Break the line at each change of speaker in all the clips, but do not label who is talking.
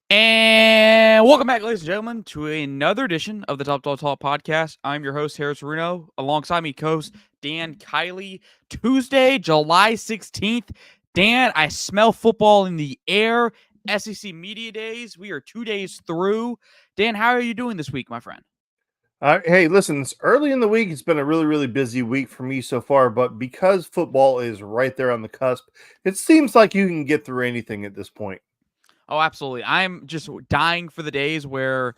And welcome back, ladies and gentlemen, to another edition of the Dawg Talk Podcast. I'm your host, Harris Reno. Alongside me, co-host Dan Kiley. Tuesday, July 16th. Dan, I smell football in the air. SEC Media Days. We are 2 days through. Dan, how are you doing this week, my friend?
Hey, listen, it's early in the week. It's been a really, really busy week for me so far, but because football is right there on the cusp, it seems like you can get through anything at this point.
Oh, absolutely. I'm just dying for the days where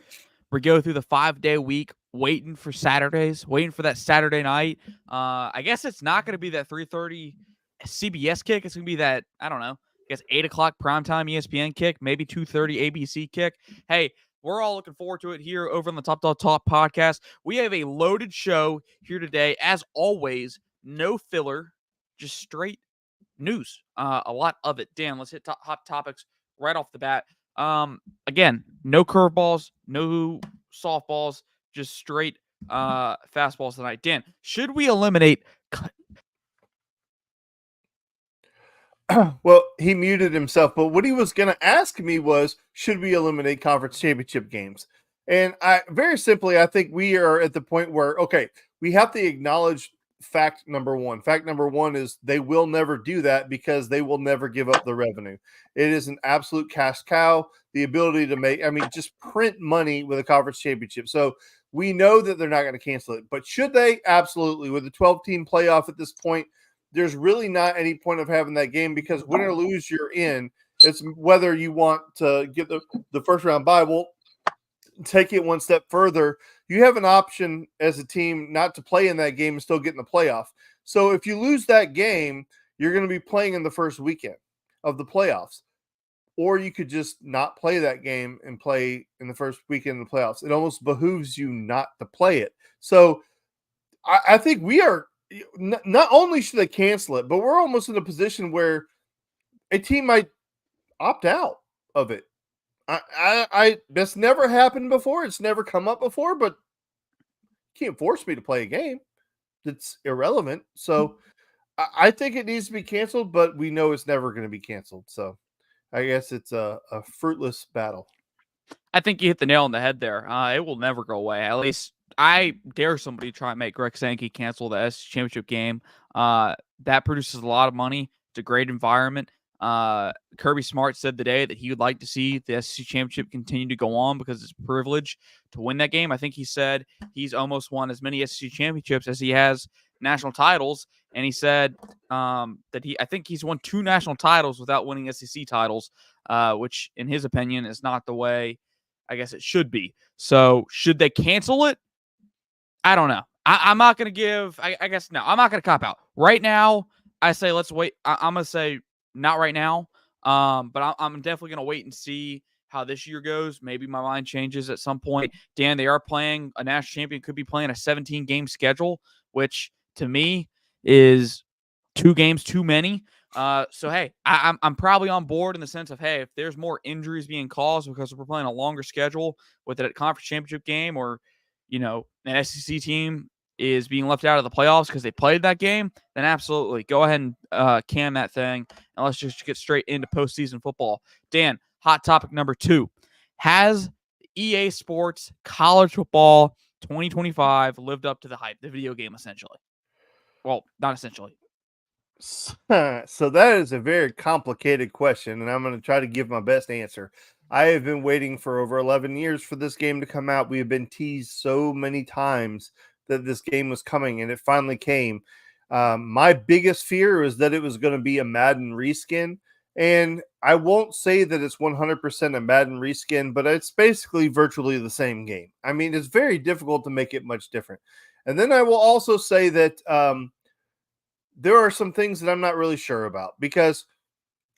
we go through the 5-day week, waiting for Saturdays, waiting for that Saturday night. I guess it's not going to be that 3:30 CBS kick. It's going to be that, I don't know, I guess 8 o'clock primetime ESPN kick, maybe 2:30 ABC kick. Hey, we're all looking forward to it here over on the Dawg Talk Podcast. We have a loaded show here today. As always, no filler, just straight news. A lot of it. Dan, let's hit hot topics right off the bat. Again, no curveballs, no softballs, just straight fastballs tonight. Dan, should we eliminate?
Well, he muted himself, but what he was going to ask me was, should we eliminate conference championship games? And very simply, I think we are at the point where, okay, we have to acknowledge fact number one. Fact number one is they will never do that because they will never give up the revenue. It is an absolute cash cow, the ability to just print money with a conference championship. So we know that they're not going to cancel it. But should they? Absolutely. With a 12-team playoff at this point, there's really not any point of having that game because win or lose, you're in. It's whether you want to get the first round bye. Well, take it one step further. You have an option as a team not to play in that game and still get in the playoff. So if you lose that game, you're going to be playing in the first weekend of the playoffs. Or you could just not play that game and play in the first weekend of the playoffs. It almost behooves you not to play it. So I think we are – not only should they cancel it, but we're almost in a position where a team might opt out of it. That's never happened before. It's never come up before, but you can't force me to play a game. It's irrelevant. So I think it needs to be canceled, but we know it's never going to be canceled. So I guess it's a fruitless battle.
I think you hit the nail on the head there. It will never go away. At least I dare somebody try and make Greg Sankey cancel the SEC championship game. That produces a lot of money. It's a great environment. Kirby Smart said today that he would like to see the SEC championship continue to go on because it's a privilege to win that game. I think he said he's almost won as many SEC championships as he has national titles. And he said that I think he's won 2 national titles without winning SEC titles, which in his opinion is not the way I guess it should be. So should they cancel it? I don't know. I'm not going to give, I guess, no, I'm not going to cop out. Right now, I say let's wait. I'm going to say not right now, but I'm definitely going to wait and see how this year goes. Maybe my mind changes at some point. Dan, they are playing a national champion, could be playing a 17-game schedule, which to me is 2 games too many. So, hey, I'm probably on board in the sense of, hey, if there's more injuries being caused because we're playing a longer schedule with a conference championship game or, an SEC team is being left out of the playoffs because they played that game, then absolutely go ahead and can that thing. And let's just get straight into postseason football. Dan, hot topic number 2. Has EA Sports College Football 2025 lived up to the hype, the video game essentially? Well, not essentially.
So that is a very complicated question, and I'm going to try to give my best answer. I have been waiting for over 11 years for this game to come out. We have been teased so many times that this game was coming, and it finally came. My biggest fear was that it was going to be a Madden reskin, and I won't say that it's 100% a Madden reskin, but it's basically virtually the same game. I mean, it's very difficult to make it much different. And then I will also say that there are some things that I'm not really sure about because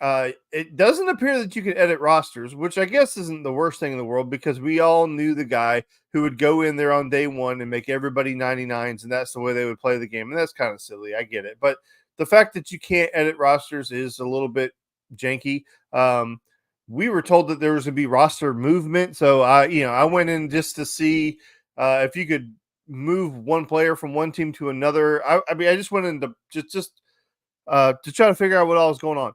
it doesn't appear that you can edit rosters, which I guess isn't the worst thing in the world because we all knew the guy who would go in there on day one and make everybody 99s, and that's the way they would play the game. And that's kind of silly. I get it. But the fact that you can't edit rosters is a little bit janky. We were told that there was going to be roster movement. So I went in just to see if you could move one player from one team to another. I just went into just to try to figure out what all was going on.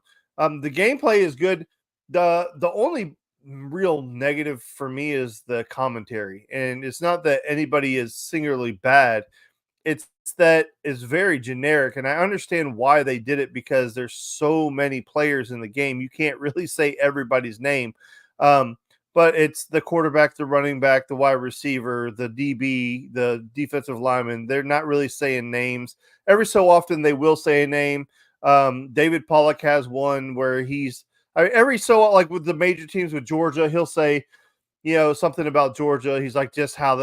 The gameplay is good. The only real negative for me is the commentary. And it's not that anybody is singularly bad. It's that it's very generic. And I understand why they did it, because there's so many players in the game. You can't really say everybody's name. But it's the quarterback, the running back, the wide receiver, the DB, the defensive lineman. They're not really saying names. Every so often they will say a name. David Pollock has one where every so, like with the major teams with Georgia, he'll say, something about Georgia. He's like, just how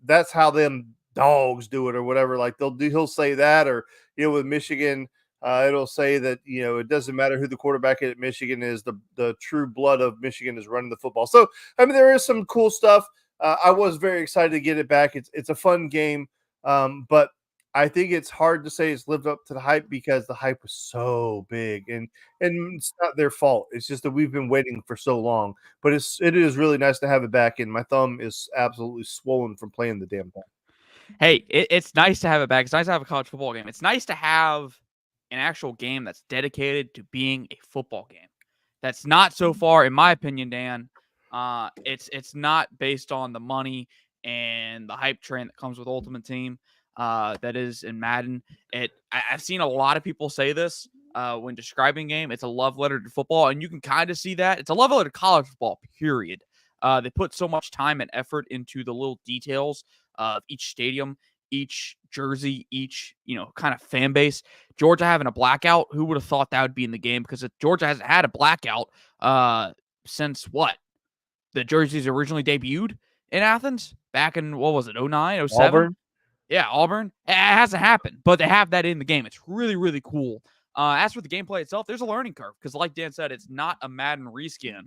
that's how them dogs do it or whatever. Like he'll say that, or, with Michigan, it'll say that, it doesn't matter who the quarterback at Michigan is. The true blood of Michigan is running the football. So, I mean, there is some cool stuff. I was very excited to get it back. It's a fun game. But I think it's hard to say it's lived up to the hype, because the hype was so big, and it's not their fault. It's just that we've been waiting for so long, but it is really nice to have it back. And my thumb is absolutely swollen from playing the damn thing.
Hey, it's nice to have it back. It's nice to have a college football game. It's nice to have an actual game that's dedicated to being a football game. That's not so far, in my opinion, Dan. It's not based on the money and the hype train that comes with Ultimate Team. That is in Madden. I've seen a lot of people say this when describing game. It's a love letter to football, and you can kind of see that. It's a love letter to college football, period. They put so much time and effort into the little details of each stadium, each jersey, each kind of fan base. Georgia having a blackout, who would have thought that would be in the game? Because Georgia hasn't had a blackout since what? The jerseys originally debuted in Athens back in, what was it, 09, 07?
Auburn.
Yeah, Auburn. It hasn't happened, but they have that in the game. It's really, really cool. As for the gameplay itself, there's a learning curve, because like Dan said, it's not a Madden reskin.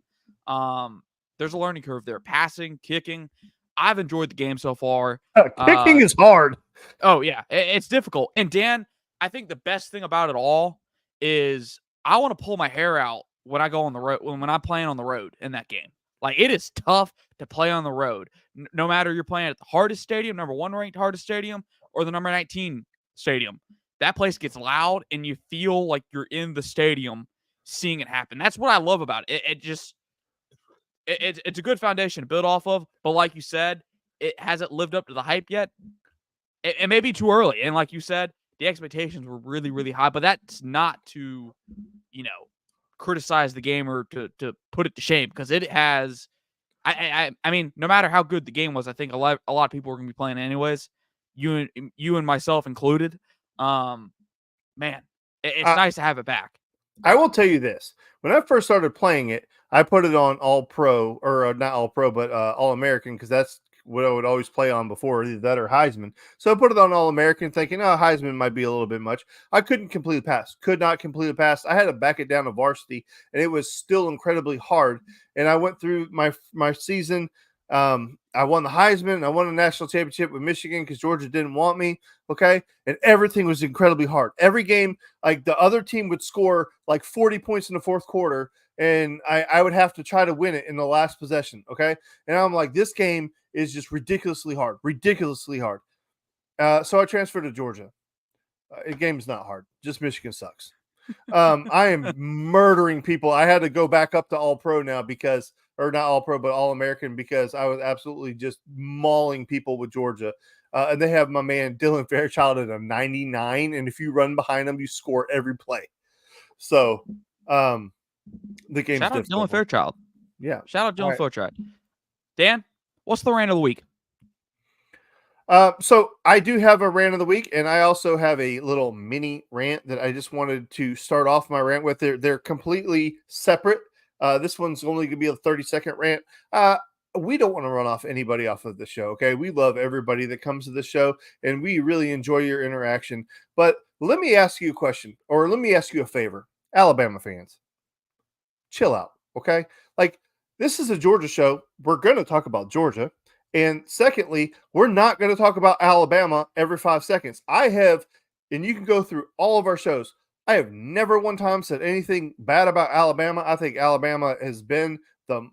There's a learning curve there. Passing, kicking. I've enjoyed the game so far.
Kicking is hard.
Oh, yeah. It's difficult. And Dan, I think the best thing about it all is I want to pull my hair out when I go on the road, when I'm playing on the road in that game. Like, it is tough to play on the road. No matter you're playing at the hardest stadium, number 1 ranked hardest stadium, or the number 19 stadium. That place gets loud, and you feel like you're in the stadium seeing it happen. That's what I love about it. It's a good foundation to build off of. But like you said, it hasn't lived up to the hype yet. It may be too early. And like you said, the expectations were really, really high. But that's not to, criticize the game or to put it to shame, because it has. I mean, no matter how good the game was, I think a lot of people were going to be playing anyways. You and myself included. Man, it's nice to have it back.
I will tell you this: when I first started playing it, I put it on All Pro, or not All Pro, but All American, because that's what I would always play on before, either that or Heisman. So I put it on All American, thinking, Heisman might be a little bit much. I couldn't complete a pass. Could not complete a pass. I had to back it down to varsity, and it was still incredibly hard. And I went through my season. I won the Heisman. I won the national championship with Michigan because Georgia didn't want me. Okay. And everything was incredibly hard. Every game, like the other team would score like 40 points in the fourth quarter, and I would have to try to win it in the last possession. Okay. And I'm like, this game is just ridiculously hard. So I transferred to Georgia. The game is not hard. Just Michigan sucks. I am murdering people. I had to go back up to All Pro now or not All Pro, but All American, because I was absolutely just mauling people with Georgia. And they have my man Dylan Fairchild at a 99. And if you run behind him, you score every play. So the game's
Shout out Dylan Fairchild.
Yeah.
Shout out Dylan Fairchild. Dan, what's the rant of the week?
So I do have a rant of the week, and I also have a little mini rant that I just wanted to start off my rant with. They're completely separate. This one's only going to be a 30-second rant. We don't want to run anybody off of the show, okay? We love everybody that comes to the show, and we really enjoy your interaction. But let me ask you a question, or let me ask you a favor. Alabama fans, chill out, okay? Like, this is a Georgia show. We're going to talk about Georgia. And secondly, we're not going to talk about Alabama every 5 seconds. And you can go through all of our shows, I have never one time said anything bad about Alabama. I think Alabama has been the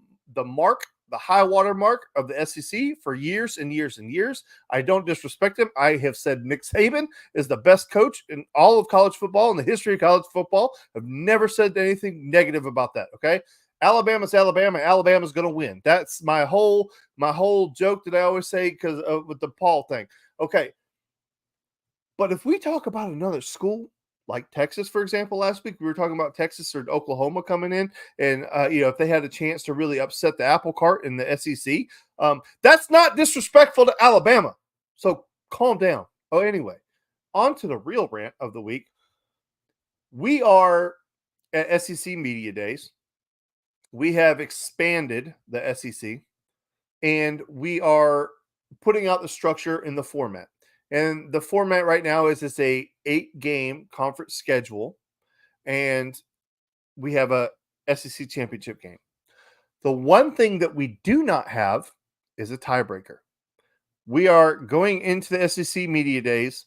high water mark of the SEC for years and years and years. I don't disrespect him. I have said Nick Saban is the best coach in all of college football, in the history of college football. I've never said anything negative about that, okay? Alabama's Alabama. Alabama's going to win. That's my whole joke that I always say because with the Paul thing. Okay. But if we talk about another school like Texas, for example, last week we were talking about Texas or Oklahoma coming in, and if they had a chance to really upset the apple cart in the SEC, that's not disrespectful to Alabama. So calm down. Oh, anyway, on to the real rant of the week. We are at SEC Media Days. We have expanded the SEC, and we are putting out the structure in the format. And the format right now is it's a 8-game conference schedule, and we have a SEC championship game. The one thing that we do not have is a tiebreaker. We are going into the SEC Media Days.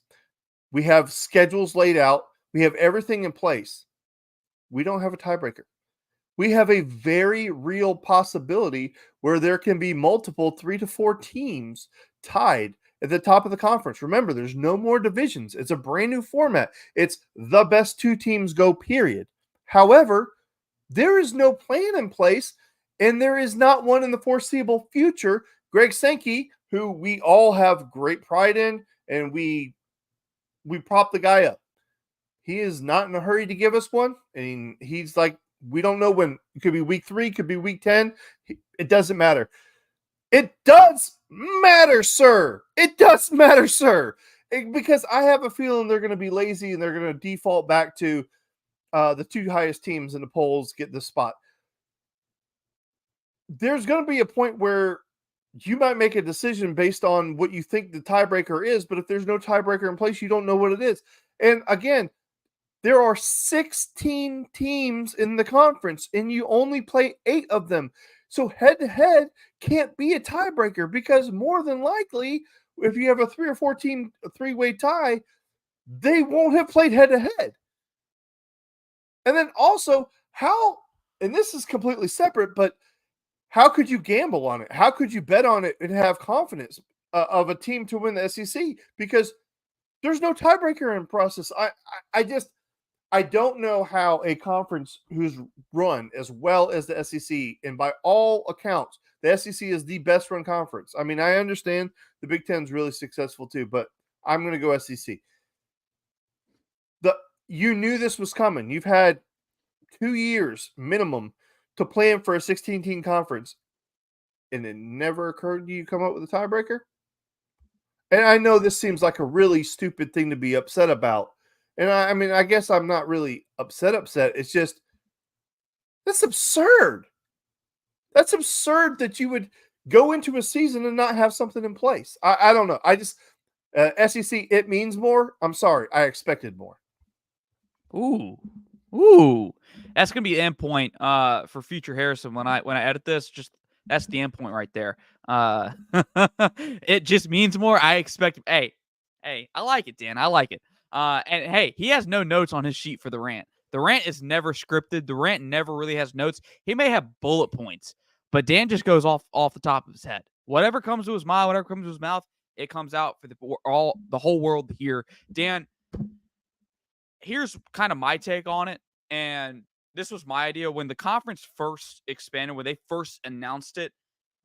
We have schedules laid out. We have everything in place. We don't have a tiebreaker. We have a very real possibility where there can be multiple 3 to 4 teams tied at the top of the conference. Remember, there's no more divisions. It's a brand new format. It's the best 2 teams go, period. However, there is no plan in place, and there is not one in the foreseeable future. Greg Sankey, who we all have great pride in, and we prop the guy up. He is not in a hurry to give us one. I mean, he's like, we don't know when. It could be week 3, could be week 10. It doesn't matter. It does matter, sir. It does matter, sir. Because I have a feeling they're going to be lazy and they're going to default back to the 2 highest teams in the polls get the spot. There's going to be a point where you might make a decision based on what you think the tiebreaker is, but if there's no tiebreaker in place, you don't know what it is. And again, there are 16 teams in the conference, and you only play 8 of them. So head-to-head can't be a tiebreaker because more than likely, if you have a 3 or 4 team 3-way tie, they won't have played head-to-head. And then also, and this is completely separate, but how could you gamble on it? How could you bet on it and have confidence of a team to win the SEC? Because there's no tiebreaker in process. I don't know how a conference who's run as well as the SEC, and by all accounts, the SEC is the best run conference. I mean, I understand the Big Ten is really successful too, but I'm going to go SEC. You knew this was coming. You've had 2 years minimum to plan for a 16-team conference, and it never occurred to you to come up with a tiebreaker? And I know this seems like a really stupid thing to be upset about. And I mean, I guess I'm not really upset. It's just, that's absurd. That's absurd that you would go into a season and not have something in place. I don't know. I just, SEC, it means more. I'm sorry. I expected more.
Ooh. That's going to be the end point for future Harrison when I edit this. Just that's the end point right there. It just means more. I expect. Hey, I like it, Dan. I like it. And hey, he has no notes on his sheet for the rant. The rant is never scripted. The rant never really has notes. He may have bullet points, but Dan just goes off the top of his head. Whatever comes to his mind, whatever comes to his mouth, it comes out for the whole world to hear. Dan, here's kind of my take on it, and this was my idea when the conference first expanded, when they first announced it.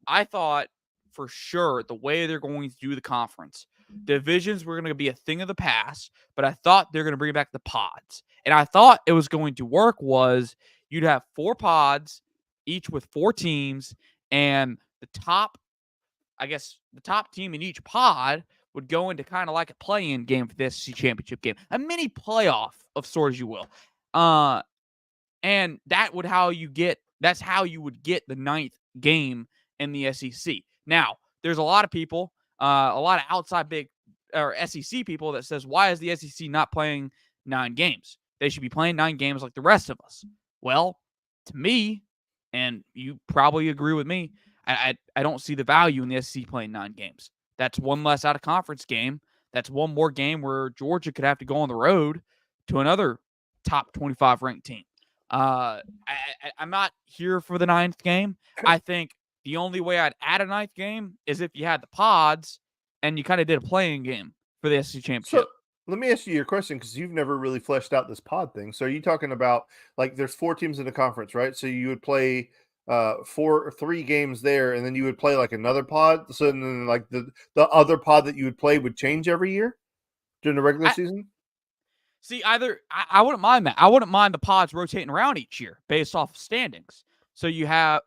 I thought for sure the way they're going to do the conference, divisions were going to be a thing of the past, but I thought they're going to bring back the pods. And I thought it was going to work was you'd have 4 pods, each with 4 teams, and the top team in each pod would go into kind of like a play-in game for the SEC championship game, a mini playoff of sorts, you will. And that's how you would get the 9th game in the SEC. Now, there's a lot of people, a lot of outside big or SEC people that says, why is the SEC not playing 9 games? They should be playing 9 games like the rest of us. Well, to me, and you probably agree with me, I don't see the value in the SEC playing 9 games. That's one less out of conference game. That's one more game where Georgia could have to go on the road to another top 25 ranked team. I'm not here for the 9th game. I think the only way I'd add a 9th game is if you had the pods and you kind of did a playing game for the SEC championship.
Let me ask you your question because you've never really fleshed out this pod thing. So are you talking about like there's 4 teams in the conference, right? So you would play 3 games there, and then you would play like another pod. So then like the other pod that you would play would change every year during the regular season.
See, I wouldn't mind that. I wouldn't mind the pods rotating around each year based off of standings. So you have,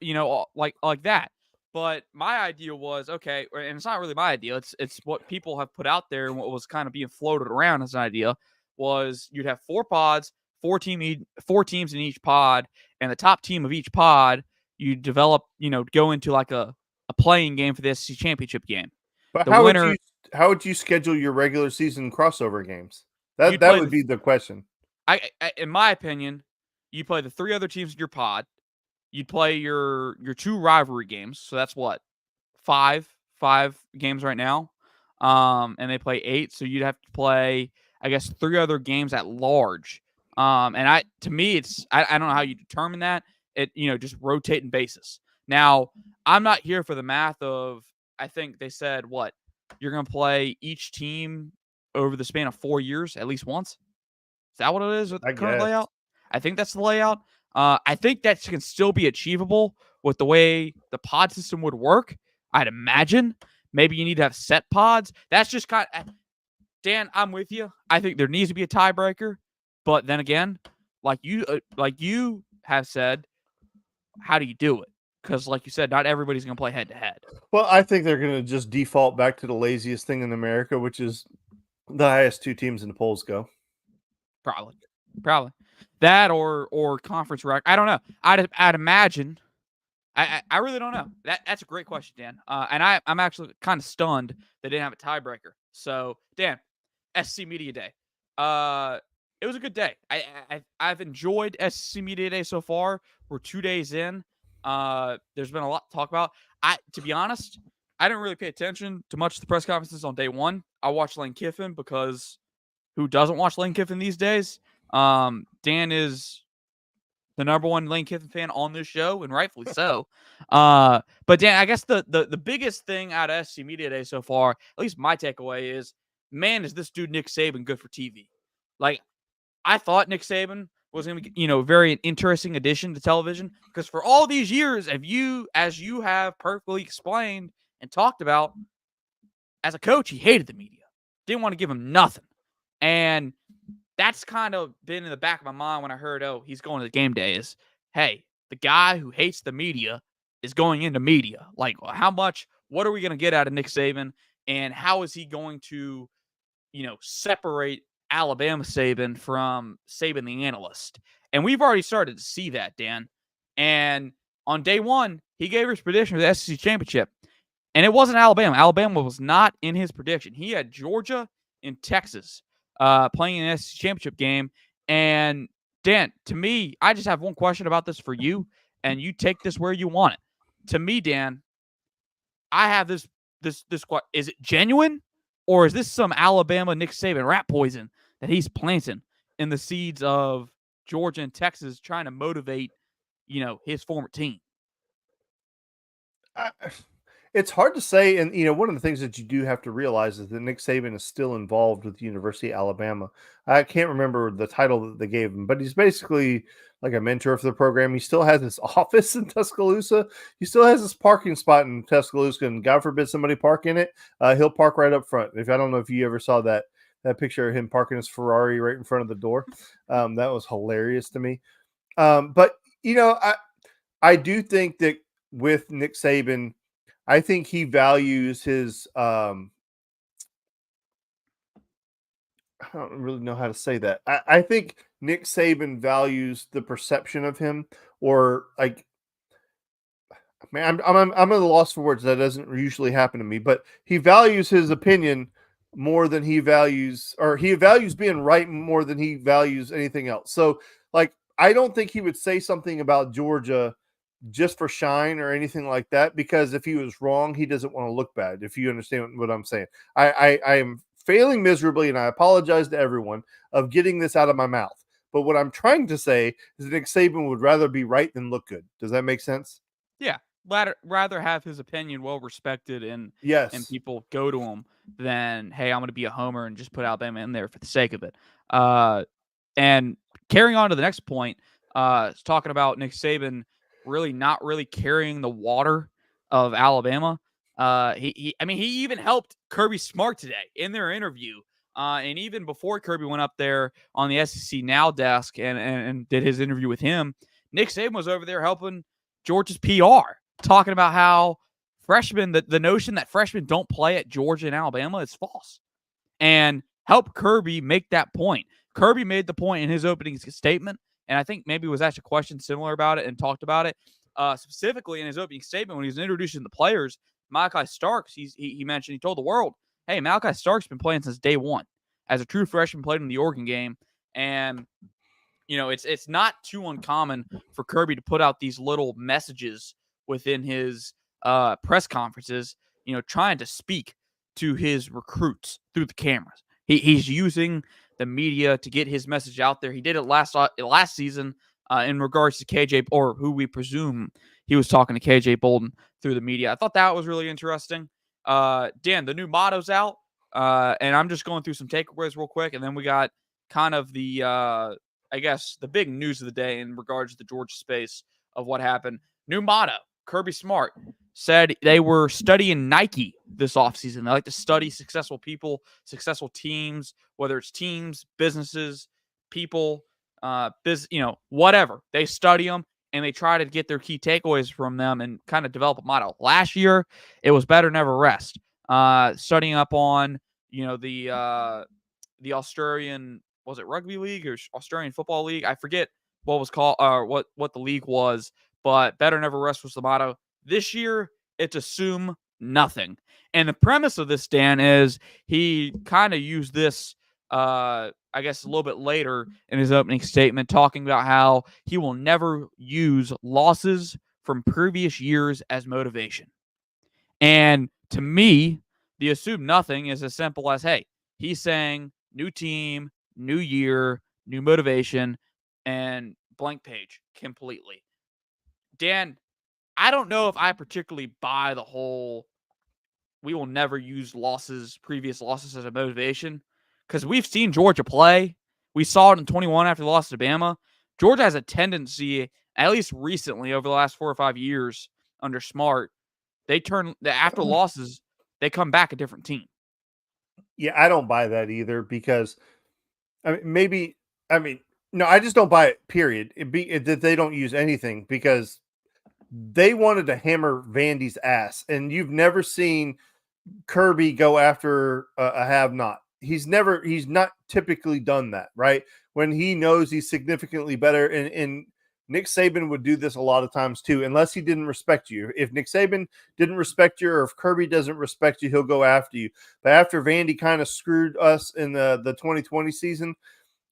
like that. But my idea was, okay, and it's not really my idea. It's what people have put out there and what was kind of being floated around as an idea was you'd have 4 pods, 4 teams in each pod, and the top team of each pod you develop, go into like a playing game for the SEC championship game.
But
The winner,
how would you schedule your regular season crossover games?
You'd
That
play
would be the question.
in my opinion, you play the 3 other teams in your pod. You'd play your 2 rivalry games. So that's what? 5 games right now. And they play 8, so you'd have to play, I guess, 3 other games at large. And to me, it's I don't know how you determine that. It just rotating basis. Now, I'm not here for the math of. I think they said what you're going to play each team over the span of 4 years at least once. Is that what it is with the current layout? I think that's the layout. I think that can still be achievable with the way the pod system would work. I'd imagine maybe you need to have set pods. That's just kind of, Dan, I'm with you. I think there needs to be a tiebreaker, but then again, like you have said, how do you do it? Because, like you said, not everybody's going to play head to head.
Well, I think they're going to just default back to the laziest thing in America, which is the highest 2 teams in the polls go.
Probably that or conference rec. I don't know. I'd imagine. I really don't know. That's a great question, Dan. And I'm actually kind of stunned they didn't have a tiebreaker. So, Dan, SC Media Day. It was a good day. I've enjoyed SC Media Day so far. We're 2 days in. There's been a lot to talk about. To be honest, I didn't really pay attention to much of the press conferences on day 1. I watched Lane Kiffin because who doesn't watch Lane Kiffin these days? Dan is the number 1 Lane Kiffin fan on this show, and rightfully so. But Dan, I guess the biggest thing out of SC Media Day so far, at least my takeaway is, man, is this dude Nick Saban good for TV? Like, I thought Nick Saban was going to be, a very interesting addition to television because for all these years, as you have perfectly explained and talked about, as a coach, he hated the media, didn't want to give him nothing, and that's kind of been in the back of my mind when I heard, he's going to the game day is, hey, the guy who hates the media is going into media. Like, what are we going to get out of Nick Saban? And how is he going to, separate Alabama Saban from Saban the analyst? And we've already started to see that, Dan. And on day 1, he gave his prediction for the SEC championship. And it wasn't Alabama. Alabama was not in his prediction. He had Georgia and Texas playing an SEC championship game. And Dan, to me, I just have one question about this for you, and you take this where you want it. To me, Dan, I have this question. Is it genuine, or is this some Alabama Nick Saban rat poison that he's planting in the seeds of Georgia and Texas trying to motivate, his former team?
It's hard to say, and one of the things that you do have to realize is that Nick Saban is still involved with the University of Alabama. I can't remember the title that they gave him, but he's basically like a mentor for the program. He still has his office in Tuscaloosa. He still has his parking spot in Tuscaloosa, and God forbid somebody park in it, he'll park right up front. I don't know if you ever saw that picture of him parking his Ferrari right in front of the door. That was hilarious to me. But I do think that with Nick Saban, I think he values his I don't really know how to say that. I think Nick Saban values the perception of him, or like, man, I'm at a loss for words. That doesn't usually happen to me, but he values his opinion more than he values being right more than he values anything else. So, like, I don't think he would say something about Georgia just for shine or anything like that, because if he was wrong, he doesn't want to look bad. If you understand what I'm saying, I am failing miserably, and I apologize to everyone of getting this out of my mouth. But what I'm trying to say is that Nick Saban would rather be right than look good. Does that make sense?
Yeah, rather have his opinion well respected and
Yes.
people go to him than, hey, I'm going to be a homer and just put Alabama in there for the sake of it. And carrying on to the next point, talking about Nick Saban really not really carrying the water of Alabama. He even helped Kirby Smart today in their interview. And even before Kirby went up there on the SEC Now desk and did his interview with him, Nick Saban was over there helping Georgia's PR, talking about how freshmen, the notion that freshmen don't play at Georgia and Alabama is false. And help Kirby make that point. Kirby made the point in his opening statement, and I think maybe was asked a question similar about it and talked about it. Specifically in his opening statement when he was introducing the players, Malachi Starks, he mentioned, he told the world, hey, Malachi Starks been playing since day one. As a true freshman, played in the Oregon game. And, it's not too uncommon for Kirby to put out these little messages within his press conferences, trying to speak to his recruits through the cameras. He's using the media to get his message out there. He did it last season in regards to KJ, or who we presume he was talking to KJ Bolden through the media. I thought that was really interesting. Dan, the new motto's out, and I'm just going through some takeaways real quick, and then we got kind of the, I guess, the big news of the day in regards to the Georgia space of what happened. New motto, Kirby Smart said they were studying Nike this offseason. They like to study successful people, successful teams, whether it's teams, businesses, people, whatever. They study them and they try to get their key takeaways from them and kind of develop a model. Last year, it was better never rest. Studying up on, the Australian, was it rugby league or Australian football league? I forget what was called, what the league was, but better never rest was the motto. This year, it's assume nothing. And the premise of this, Dan, is he kind of used this, I guess, a little bit later in his opening statement, talking about how he will never use losses from previous years as motivation. And to me, the assume nothing is as simple as, hey, he's saying new team, new year, new motivation, and blank page completely. Dan, I don't know if I particularly buy the whole we will never use previous losses as a motivation, because we've seen Georgia play. We saw it in 21 after the loss to Bama. Georgia has a tendency, at least recently over the last 4 or 5 years under Smart, after losses, they come back a different team.
Yeah, I don't buy that either because, no, I just don't buy it, period. That they don't use anything because they wanted to hammer Vandy's ass, and you've never seen Kirby go after a have-not. He's not typically done that, right? When he knows he's significantly better, and Nick Saban would do this a lot of times too, unless he didn't respect you. If Nick Saban didn't respect you, or if Kirby doesn't respect you, he'll go after you. But after Vandy kind of screwed us in the 2020 season,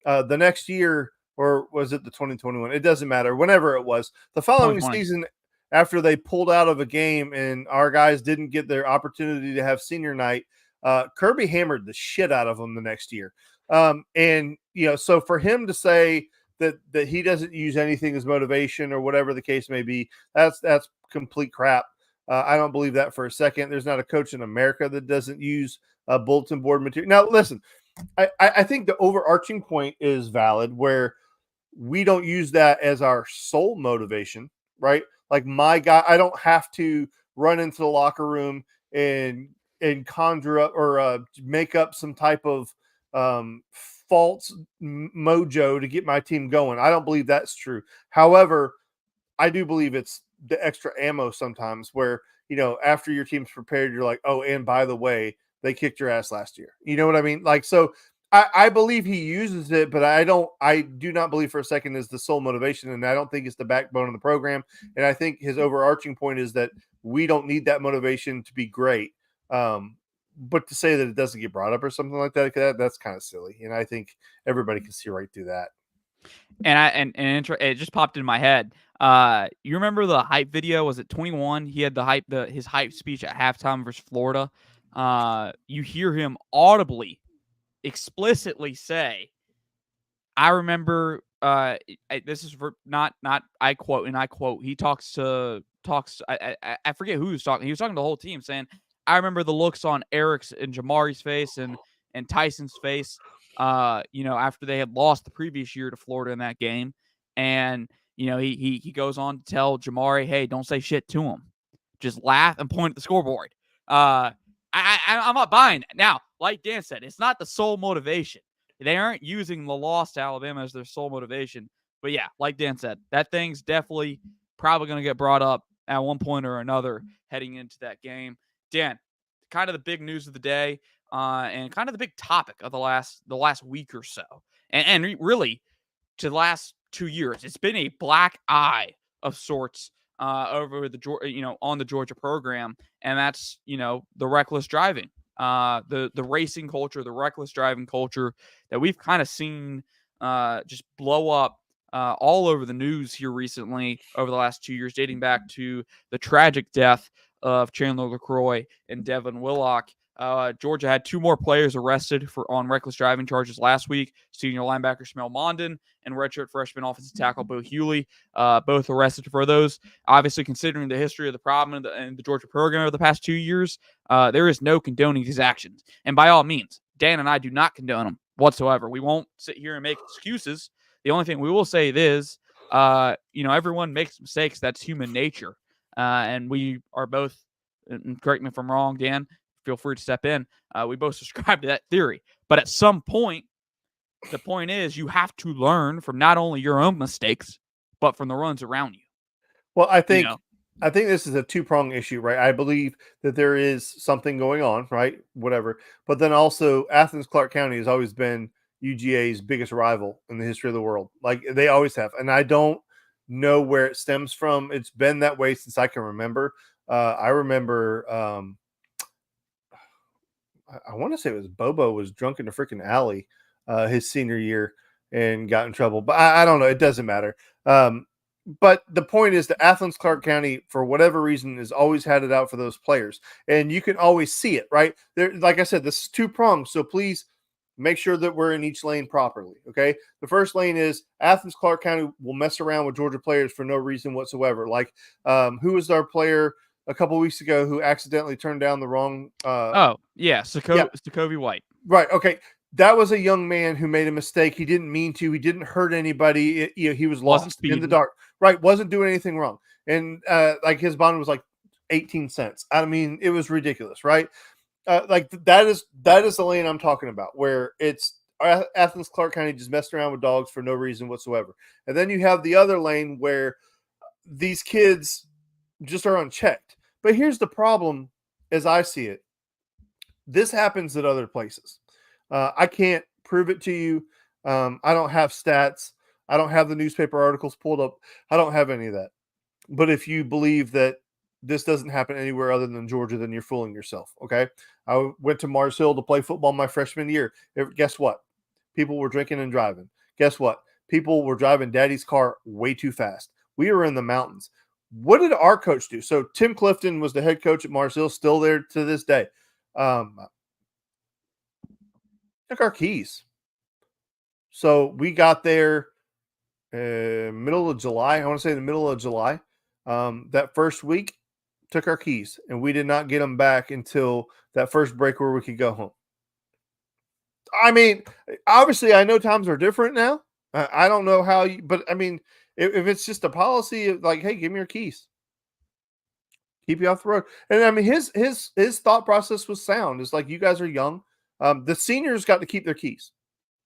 the next year, or was it the 2021? It doesn't matter. Whenever it was, the following season, after they pulled out of a game and our guys didn't get their opportunity to have senior night, Kirby hammered the shit out of them the next year. So for him to say that he doesn't use anything as motivation or whatever the case may be, that's complete crap. I don't believe that for a second. There's not a coach in America that doesn't use bulletin board material. Now, listen, I think the overarching point is valid where we don't use that as our sole motivation, right? Like my guy, I don't have to run into the locker room and conjure up or make up some type of false mojo to get my team going. I don't believe that's true. However, I do believe it's the extra ammo sometimes where, after your team's prepared, you're like, oh, and by the way, they kicked your ass last year. You know what I mean? Like, so I believe he uses it, but I do not believe for a second is the sole motivation. And I don't think it's the backbone of the program. And I think his overarching point is that we don't need that motivation to be great. But to say that it doesn't get brought up or something like that, that's kind of silly. And I think everybody can see right through that.
And it just popped in my head. You remember the hype video? Was it 21? He had his hype speech at halftime versus Florida. You hear him audibly, explicitly say, I remember this is for not I quote, and I quote, he talks I forget who he was talking. He was talking to the whole team, saying, I remember the looks on Eric's and Jamari's face and Tyson's face, after they had lost the previous year to Florida in that game. And, he goes on to tell Jamari, hey, don't say shit to him. Just laugh and point at the scoreboard. I'm not buying that. Now, like Dan said, it's not the sole motivation. They aren't using the loss to Alabama as their sole motivation. But yeah, like Dan said, that thing's definitely probably going to get brought up at one point or another heading into that game. Dan, kind of the big news of the day, and kind of the big topic of the last week or so, and really to the last 2 years, it's been a black eye of sorts over on the Georgia program, and that's the reckless driving, the racing culture, the reckless driving culture that we've kind of seen just blow up all over the news here recently over the last 2 years, dating back to the tragic death of Chandler LaCroix and Devin Willock. Georgia had 2 more players arrested on reckless driving charges last week. Senior linebacker Smell Mondon and redshirt freshman offensive tackle Bo Hewley, both arrested for those. Obviously, considering the history of the problem and the Georgia program over the past 2 years, there is no condoning these actions. And by all means, Dan and I do not condone them whatsoever. We won't sit here and make excuses. The only thing we will say is, everyone makes mistakes. That's human nature. And we are both, and correct me if I'm wrong, Dan, feel free to step in. We both subscribe to that theory. But at some point, the point is you have to learn from not only your own mistakes, but from the ones around you.
Well, I think this is a 2-pronged issue, right? I believe that there is something going on, right? Whatever. But then also Athens-Clarke County has always been UGA's biggest rival in the history of the world. Like they always have. And I don't know where it stems from. It's been that way since I can remember. I remember I want to say it was Bobo was drunk in the freaking alley his senior year and got in trouble. But I don't know. It doesn't matter. But the point is that Athens-Clarke County, for whatever reason, has always had it out for those players. And you can always see it, right? Like I said, this is 2 prongs. So please make sure that we're in each lane properly, okay? The first lane is Athens-Clarke County will mess around with Georgia players for no reason whatsoever. Like, who was our player a couple weeks ago who accidentally turned down the wrong
Sokovi White.
Right, okay. That was a young man who made a mistake. He didn't mean to. He didn't hurt anybody. He was lost in the dark. Right, wasn't doing anything wrong. And like his bond was like 18 cents. I mean, it was ridiculous, right? Like that is the lane I'm talking about, where it's Athens-Clarke County just messed around with dogs for no reason whatsoever. And then you have the other lane where these kids just are unchecked. But here's the problem as I see it. This happens at other places. I can't prove it to you. I don't have stats. I don't have the newspaper articles pulled up. I don't have any of that. But if you believe that this doesn't happen anywhere other than Georgia, then you're fooling yourself, okay? I went to Mars Hill to play football my freshman year. Guess what? People were drinking and driving. Guess what? People were driving daddy's car way too fast. We were in the mountains. What did our coach do? So Tim Clifton was the head coach at Mars Hill, still there to this day. Took our keys. So we got there middle of July. I want to say the middle of July. That first week, took our keys, and we did not get them back until that first break where we could go home. I mean, obviously, I know times are different now. I don't know how you, but I mean, if it's just a policy of like, hey, give me your keys, keep you off the road. And I mean, his thought process was sound. It's like, you guys are young. The seniors got to keep their keys,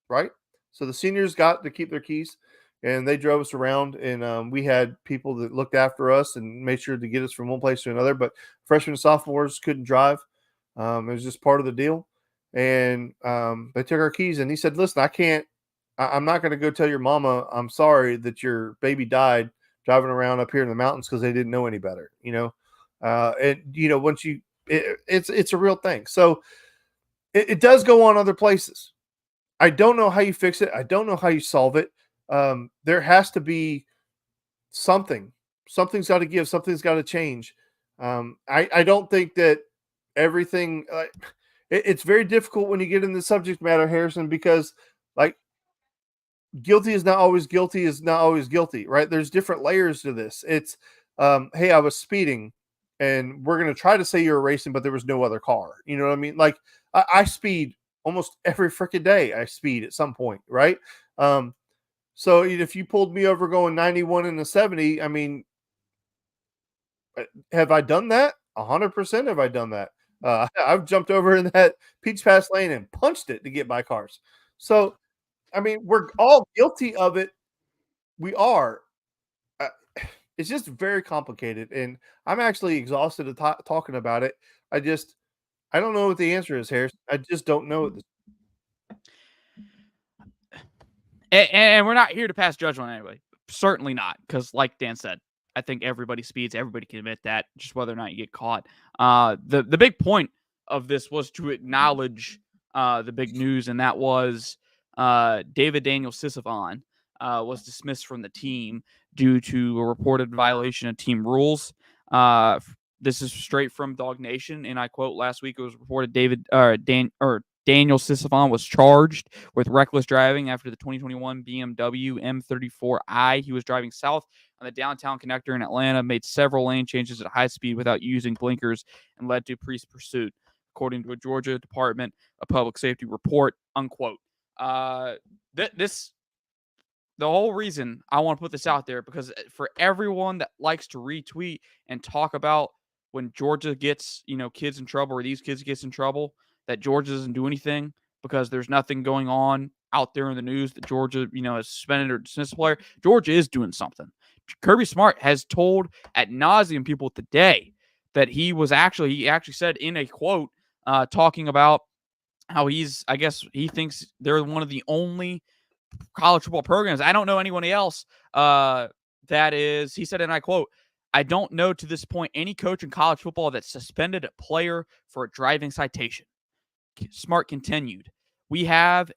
right? So the seniors got to keep their keys, and they drove us around, and we had people that looked after us and made sure to get us from one place to another. But freshmen and sophomores couldn't drive. It was just part of the deal. And they took our keys, and he said, listen, I'm not going to go tell your mama I'm sorry that your baby died driving around up here in the mountains because they didn't know any better, and, once it's a real thing. So it does go on other places. I don't know how you fix it. I don't know how you solve it. There has to be something. Something's got to give. Something's got to change. I don't think that everything – it's very difficult when you get into the subject matter, Harrison, because like guilty is not always guilty, right? There's different layers to this. It's, hey, I was speeding, and we're going to try to say you were racing, but there was no other car. You know what I mean? Like, I speed almost every freaking day. I speed at some point, right? So if you pulled me over going 91 and a 70, I mean, have I done that? 100% have I done that. I've jumped over in that Peach Pass lane and punched it to get by cars. So, I mean, we're all guilty of it. We are. Uh, it's just very complicated, and I'm actually exhausted of talking about it. I don't know what the answer is, Harris. I just don't know.
And we're not here to pass judgment on anybody. Certainly not, because like Dan said, I think everybody speeds. Everybody can admit that, just whether or not you get caught. The big point of this was to acknowledge the big news, and that was David Daniel Sisavon was dismissed from the team due to a reported violation of team rules. This is straight from Dog Nation, and I quote: "Last week it was reported Daniel Sisavon was charged with reckless driving after the 2021 BMW M34i. He was driving south on the downtown connector in Atlanta, made several lane changes at high speed without using blinkers, and led to police pursuit, according to a Georgia Department of Public Safety report." Unquote. The whole reason I want to put this out there, because for everyone that likes to retweet and talk about when Georgia gets, kids in trouble, or these kids gets in trouble, that Georgia doesn't do anything because there's nothing going on out there in the news that Georgia, has suspended or dismissed a player. Georgia is doing something. Kirby Smart has told ad nauseum people today that he actually said in a quote, talking about how he thinks they're one of the only college football programs. I don't know anyone else he said, and I quote, "I don't know to this point any coach in college football that suspended a player for a driving citation." Smart continued, "We have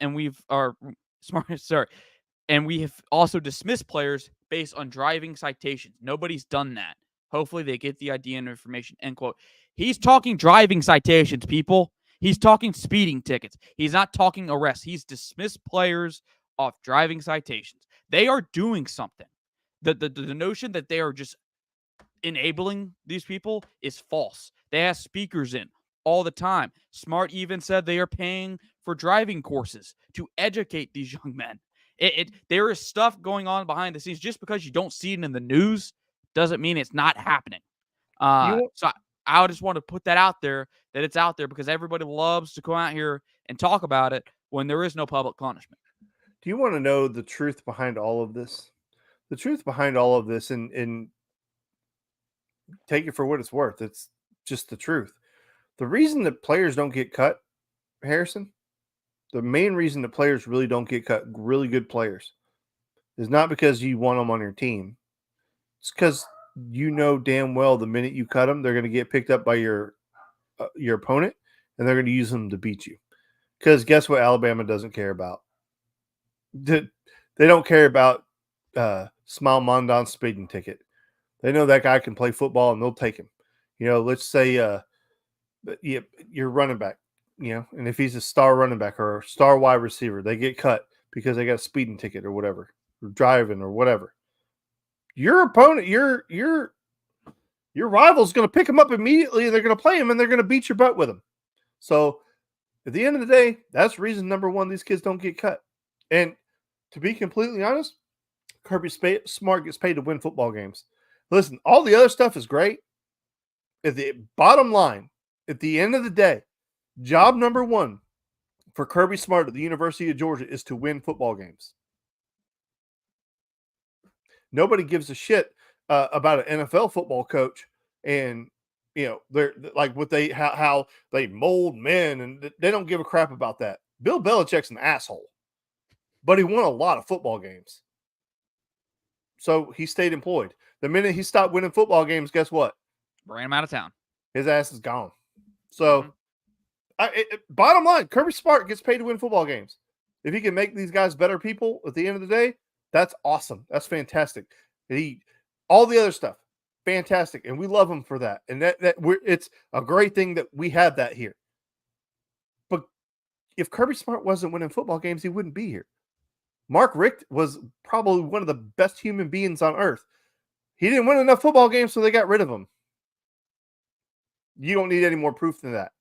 also dismissed players based on driving citations. Nobody's done that. Hopefully they get the idea and information," end quote. He's talking driving citations, people. He's talking speeding tickets. He's not talking arrests. He's dismissed players off driving citations. They are doing something. The notion that they are just enabling these people is false. They have speakers in all the time. Smart even said they are paying for driving courses to educate these young men. There is stuff going on behind the scenes. Just because you don't see it in the news doesn't mean it's not happening. So I just want to put that out there, that it's out there, because everybody loves to come out here and talk about it when there is no public punishment.
Do you want to know the truth behind all of this? The truth behind all of this, and take it for what it's worth. It's just the truth. The reason that players don't get cut, Harrison, the main reason that players really don't get cut, really good players, is not because you want them on your team. It's because you know damn well the minute you cut them, they're going to get picked up by your opponent, and they're going to use them to beat you. Because guess what Alabama doesn't care about? They don't care about Smile Mondon's speeding ticket. They know that guy can play football, and they'll take him. Let's say you're running back, and if he's a star running back or a star wide receiver, they get cut because they got a speeding ticket or whatever, or driving or whatever. Your opponent, your rival's going to pick him up immediately, and they're going to play him, and they're going to beat your butt with him. So at the end of the day, that's reason number one these kids don't get cut. And to be completely honest, Kirby Smart gets paid to win football games. Listen, all the other stuff is great. At the bottom line, at the end of the day, job number one for Kirby Smart at the University of Georgia is to win football games. Nobody gives a shit about an NFL football coach, and they're like how they mold men, and they don't give a crap about that. Bill Belichick's an asshole, but he won a lot of football games, so he stayed employed. The minute he stopped winning football games, guess what?
Ran him out of town.
His ass is gone. So, bottom line, Kirby Smart gets paid to win football games. If he can make these guys better people at the end of the day, that's awesome. That's fantastic. All the other stuff, fantastic, and we love him for that. And it's a great thing that we have that here. But if Kirby Smart wasn't winning football games, he wouldn't be here. Mark Richt was probably one of the best human beings on earth. He didn't win enough football games, so they got rid of him. You don't need any more proof than that.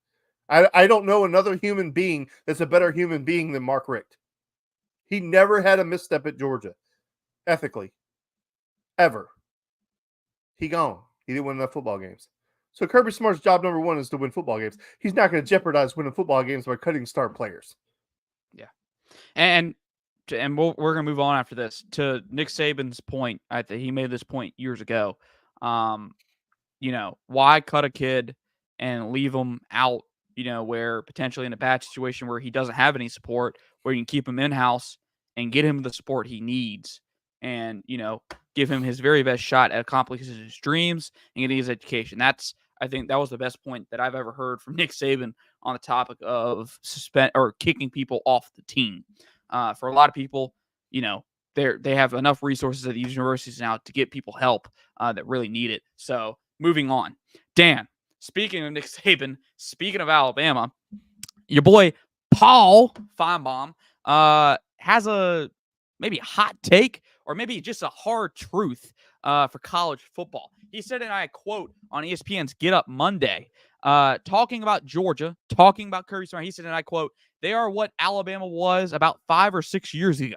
I don't know another human being that's a better human being than Mark Richt. He never had a misstep at Georgia, ethically, ever. He gone. He didn't win enough football games. So Kirby Smart's job number one is to win football games. He's not going to jeopardize winning football games by cutting star players.
Yeah. And we're going to move on after this to Nick Saban's point. I think he made this point years ago. Why cut a kid and leave him out, where potentially in a bad situation where he doesn't have any support, where you can keep him in-house and get him the support he needs and, give him his very best shot at accomplishing his dreams and getting his education. I think that was the best point that I've ever heard from Nick Saban on the topic of kicking people off the team. For a lot of people, they have enough resources at these universities now to get people help that really need it. So moving on. Dan, speaking of Nick Saban, speaking of Alabama, your boy Paul Finebaum has maybe a hot take or maybe just a hard truth for college football. He said, and I quote on ESPN's Get Up Monday, talking about Georgia, talking about Kirby Smart, he said, and I quote, "They are what Alabama was about 5 or 6 years ago."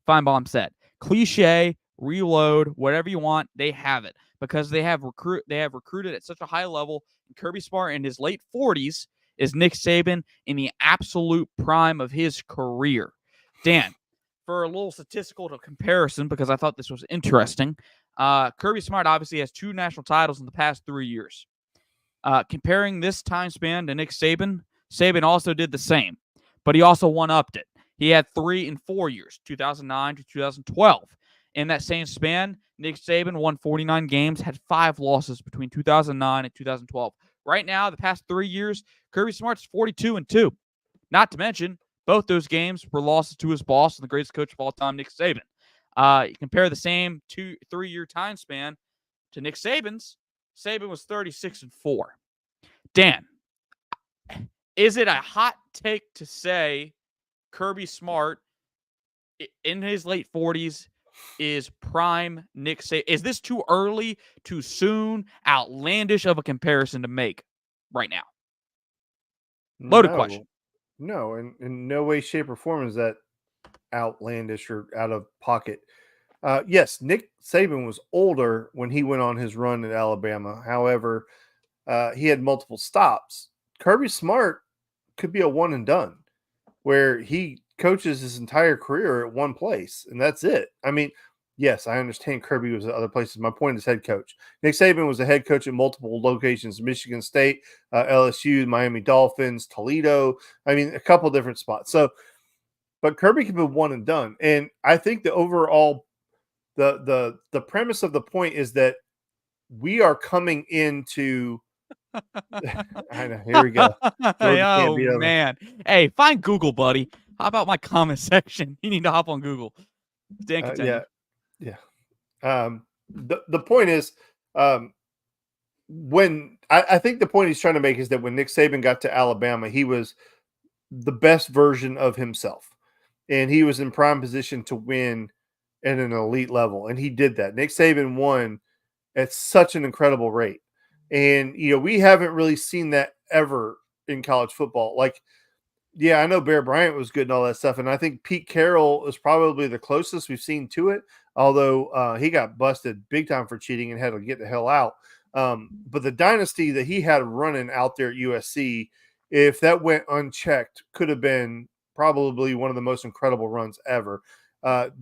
Finebaum said, "Cliche, reload, whatever you want, they have it because they have recruited at such a high level. And Kirby Smart in his late 40s is Nick Saban in the absolute prime of his career." Dan, for a little statistical comparison, because I thought this was interesting, Kirby Smart obviously has 2 national titles in the past 3 years. Comparing this time span to Nick Saban, Saban also did the same, but he also one-upped it. He had 3 in 4 years, 2009 to 2012. In that same span, Nick Saban won 49 games, had 5 losses between 2009 and 2012. Right now, the past 3 years, Kirby Smart's 42-2. Not to mention, both those games were losses to his boss and the greatest coach of all time, Nick Saban. You compare the same 3-year time span to Nick Saban's. Saban was 36-4. Dan, is it a hot take to say Kirby Smart in his late 40s is prime Nick Saban? Is this too early, too soon, outlandish of a comparison to make right now? Loaded question.
No, in no way, shape, or form is that outlandish or out of pocket. Yes, Nick Saban was older when he went on his run at Alabama. However, he had multiple stops. Kirby Smart could be a one and done where he coaches his entire career at one place, and that's it. I mean, yes, I understand Kirby was at other places. My point is head coach. Nick Saban was a head coach at multiple locations, Michigan State, LSU, Miami Dolphins, Toledo. I mean, a couple different spots. So, but Kirby can be one and done. And I think the overall, the premise of the point is that we are coming into I know, here we go.
Oh, man. Hey, find Google, buddy. How about my comment section? You need to hop on Google. Dan, continue.
Yeah. The point is, when I think the point he's trying to make is that when Nick Saban got to Alabama, he was the best version of himself, and he was in prime position to win at an elite level, and he did that. Nick Saban won at such an incredible rate, and we haven't really seen that ever in college football. Like, yeah, I know Bear Bryant was good and all that stuff, and I think Pete Carroll is probably the closest we've seen to it, although he got busted big time for cheating and had to get the hell out. But the dynasty that he had running out there at USC, if that went unchecked, could have been probably one of the most incredible runs ever.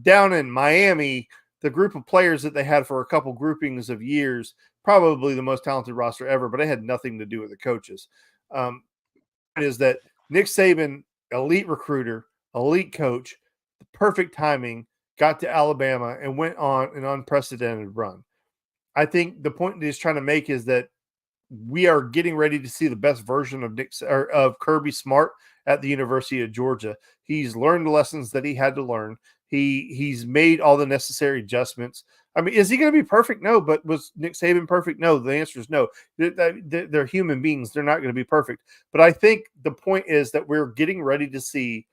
Down in Miami, the group of players that they had for a couple groupings of years, probably the most talented roster ever, but it had nothing to do with the coaches. Is that Nick Saban, elite recruiter, elite coach, the perfect timing, got to Alabama and went on an unprecedented run. I think the point he's trying to make is that we are getting ready to see the best version of Kirby Smart at the University of Georgia. He's learned the lessons that he had to learn. He's made all the necessary adjustments. I mean, is he going to be perfect? No. But was Nick Saban perfect? No. The answer is no. They're human beings. They're not going to be perfect. But I think the point is that we're getting ready to see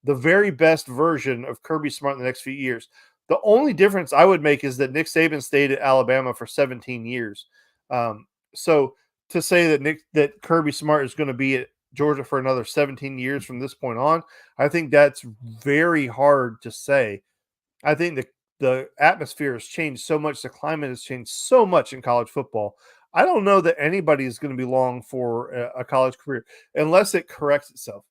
the very best version of Kirby Smart in the next few years. The only difference I would make is that Nick Saban stayed at Alabama for 17 years. So to say that Kirby Smart is going to be at Georgia for another 17 years from this point on, I think that's very hard to say. I think the atmosphere has changed so much, the climate has changed so much in college football. I don't know that anybody is going to be long for a college career unless it corrects itself.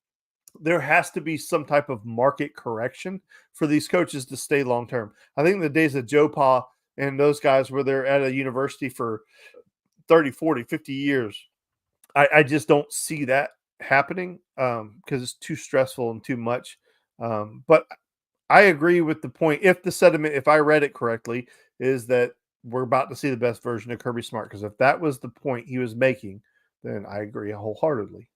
There has to be some type of market correction for these coaches to stay long term. I think the days of Joe Pa and those guys where they're at a university for 30, 40, 50 years, I just don't see that happening because it's too stressful and too much. But I agree with the point. If the sentiment, if I read it correctly, is that we're about to see the best version of Kirby Smart. Because if that was the point he was making, then I agree wholeheartedly.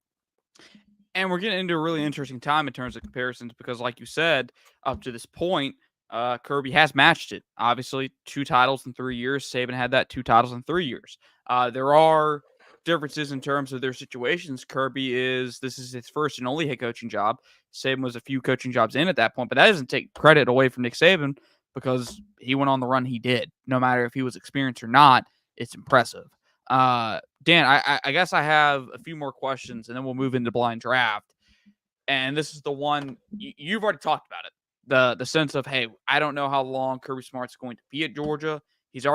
And we're getting into a really interesting time in terms of comparisons because, like you said, up to this point, Kirby has matched it. Obviously, 2 titles in 3 years. Saban had that 2 titles in 3 years. There are differences in terms of their situations. This is his first and only head coaching job. Saban was a few coaching jobs in at that point, but that doesn't take credit away from Nick Saban because he went on the run he did. No matter if he was experienced or not, it's impressive. Dan, I guess I have a few more questions, and then we'll move into blind draft. And this is the one you've already talked about it. The sense of, hey, I don't know how long Kirby Smart's going to be at Georgia. He's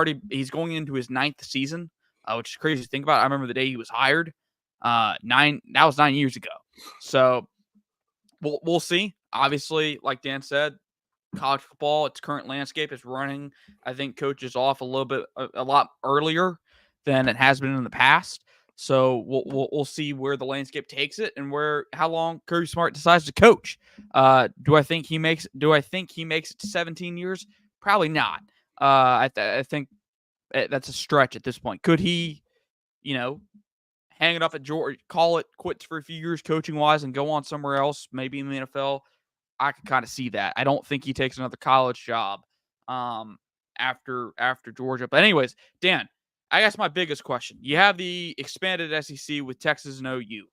going into his 9th season, which is crazy to think about. I remember the day he was hired. That was 9 years ago. So we'll see. Obviously, like Dan said, college football, its current landscape is running, I think, coaches off a lot earlier than it has been in the past. So we'll see where the landscape takes it and how long Kirby Smart decides to coach. Do I think he makes it to 17 years? Probably not. I think that's a stretch at this point. Could he, hang it up at Georgia, call it quits for a few years coaching wise and go on somewhere else, maybe in the NFL? I can kind of see that. I don't think he takes another college job after Georgia. But anyways, Dan, I guess my biggest question. You have the expanded SEC with Texas and OU.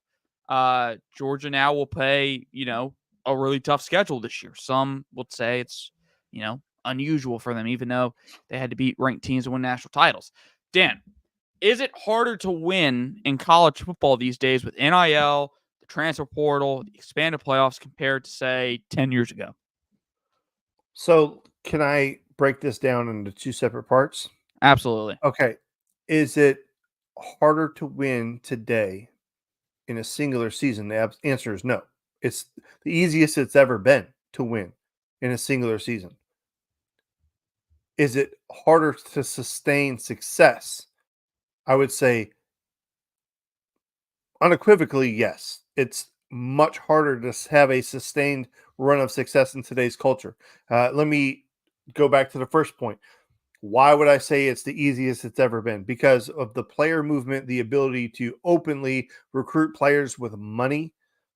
Georgia now will play, a really tough schedule this year. Some would say it's, unusual for them, even though they had to beat ranked teams and win national titles. Dan, is it harder to win in college football these days with NIL, the transfer portal, the expanded playoffs compared to, say, 10 years ago?
So can I break this down into 2 separate parts?
Absolutely.
Okay. Is it harder to win today in a singular season? The answer is no. It's the easiest it's ever been to win in a singular season. Is it harder to sustain success? I would say unequivocally, yes. It's much harder to have a sustained run of success in today's culture. Let me go back to the first point. Why would I say it's the easiest it's ever been? Because of the player movement, the ability to openly recruit players with money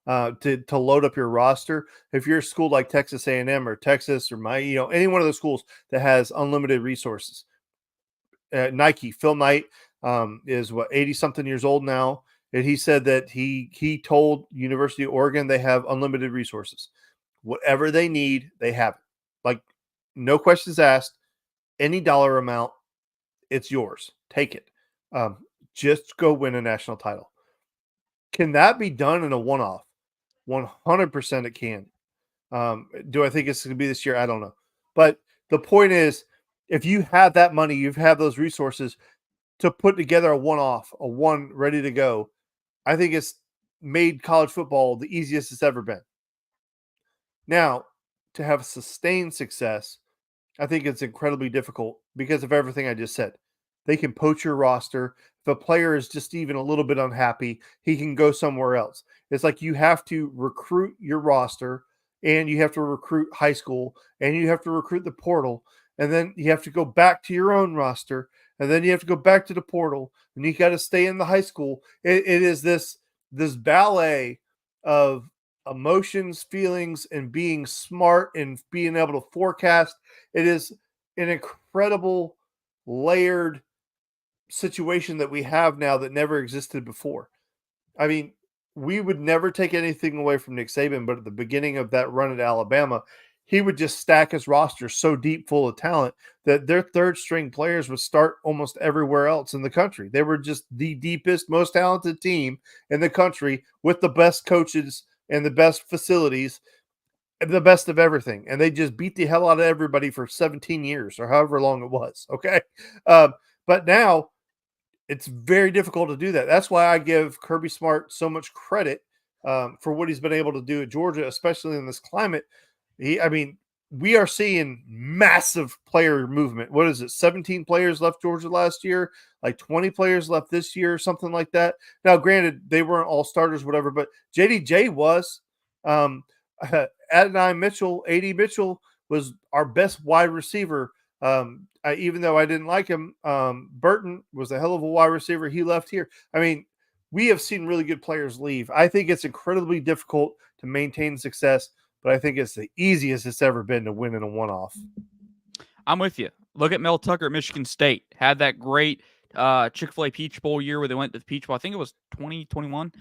to load up your roster. If you're a school like Texas A&M or Texas or any one of those schools that has unlimited resources, Nike, Phil Knight is 80 something years old now. And he said that he told University of Oregon they have unlimited resources. Whatever they need, they have it. Like, no questions asked. Any dollar amount, it's yours. Take it. Just go win a national title. Can that be done in a one-off? 100% it can. Do I think it's going to be this year? I don't know. But the point is, if you have that money, you have those resources to put together a one-off, a one ready to go, I think it's made college football the easiest it's ever been. Now, to have sustained success, I think it's incredibly difficult because of everything I just said. They can poach your roster. If a player is just even a little bit unhappy, he can go somewhere else. It's like you have to recruit your roster, and you have to recruit high school, and you have to recruit the portal, and then you have to go back to your own roster, and then you have to go back to the portal, and you got to stay in the high school. It is this ballet of emotions, feelings, and being smart and being able to forecast. It is an incredible layered situation that we have now that never existed before. I mean, we would never take anything away from Nick Saban, but at the beginning of that run at Alabama, he would just stack his roster so deep full of talent that their third string players would start almost everywhere else in the country. They were just the deepest, most talented team in the country with the best coaches and the best facilities, and the best of everything. And they just beat the hell out of everybody for 17 years or however long it was. Okay. But now it's very difficult to do that. That's why I give Kirby Smart so much credit for what he's been able to do at Georgia, especially in this climate. We are seeing massive player movement. What is it? 17 players left Georgia last year, like 20 players left this year, something like that. Now, granted, they weren't all starters, whatever, but JDJ was. AD Mitchell was our best wide receiver. Even though I didn't like him, Burton was a hell of a wide receiver. He left here. I mean, we have seen really good players leave. I think it's incredibly difficult to maintain success, but I think it's the easiest it's ever been to win in a one-off.
I'm with you. Look at Mel Tucker at Michigan State. Had that great Chick-fil-A Peach Bowl year where they went to the Peach Bowl. I think it was 2021.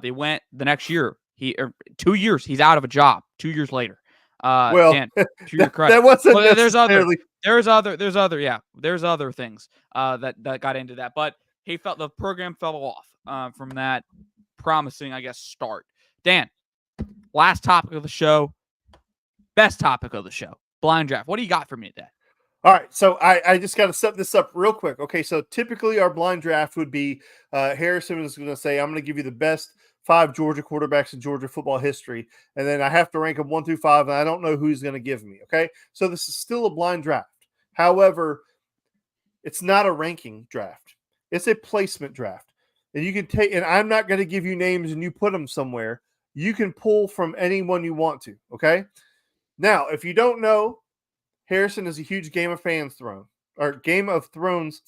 They went the next year. 2 years. He's out of a job 2 years later. Dan, to your credit.
That wasn't
there's other things that got into that, but the program fell off from that promising, I guess, start. Dan, last topic of the show, best topic of the show, blind draft. What do you got for me today?
All right, so I just got to set this up real quick. Okay, so typically our blind draft would be Harrison is going to say, I'm going to give you the best 5 Georgia quarterbacks in Georgia football history, and then I have to rank them 1 through 5, and I don't know who he's going to give me, okay? So this is still a blind draft. However, it's not a ranking draft. It's a placement draft. And you can take, and I'm not going to give you names and you put them somewhere. You can pull from anyone you want to, okay? Now, if you don't know, Harrison is a huge Game of Thrones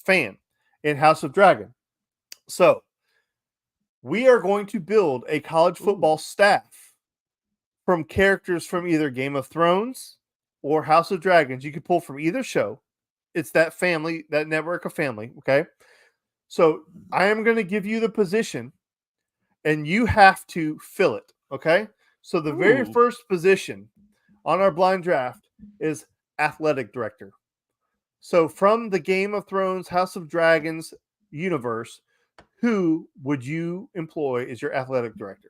fan in House of Dragon. So, we are going to build a college football staff from characters from either Game of Thrones or House of Dragons. You can pull from either show. It's that family, that network of family, okay? So I am going to give you the position, and you have to fill it, okay? So the very first position on our blind draft is athletic director. So from the Game of Thrones, House of Dragons universe, who would you employ as your athletic director?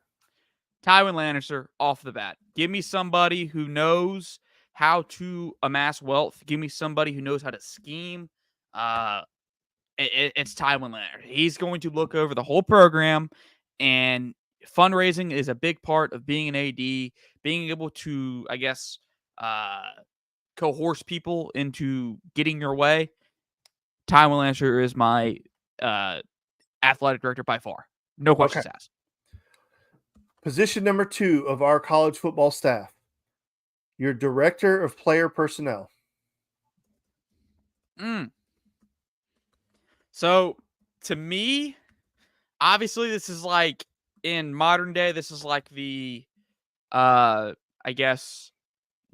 Tywin Lannister off the bat. Give me somebody who knows how to amass wealth. Give me somebody who knows how to scheme. It's Tywin Lannister. He's going to look over the whole program, and fundraising is a big part of being an AD, being able to, I guess, coerce people into getting your way. Tywin Lannister is my athletic director by far. No questions asked.
Position number 2 of our college football staff, your director of player personnel.
So, to me, obviously, this is like in modern day, this is like the, I guess,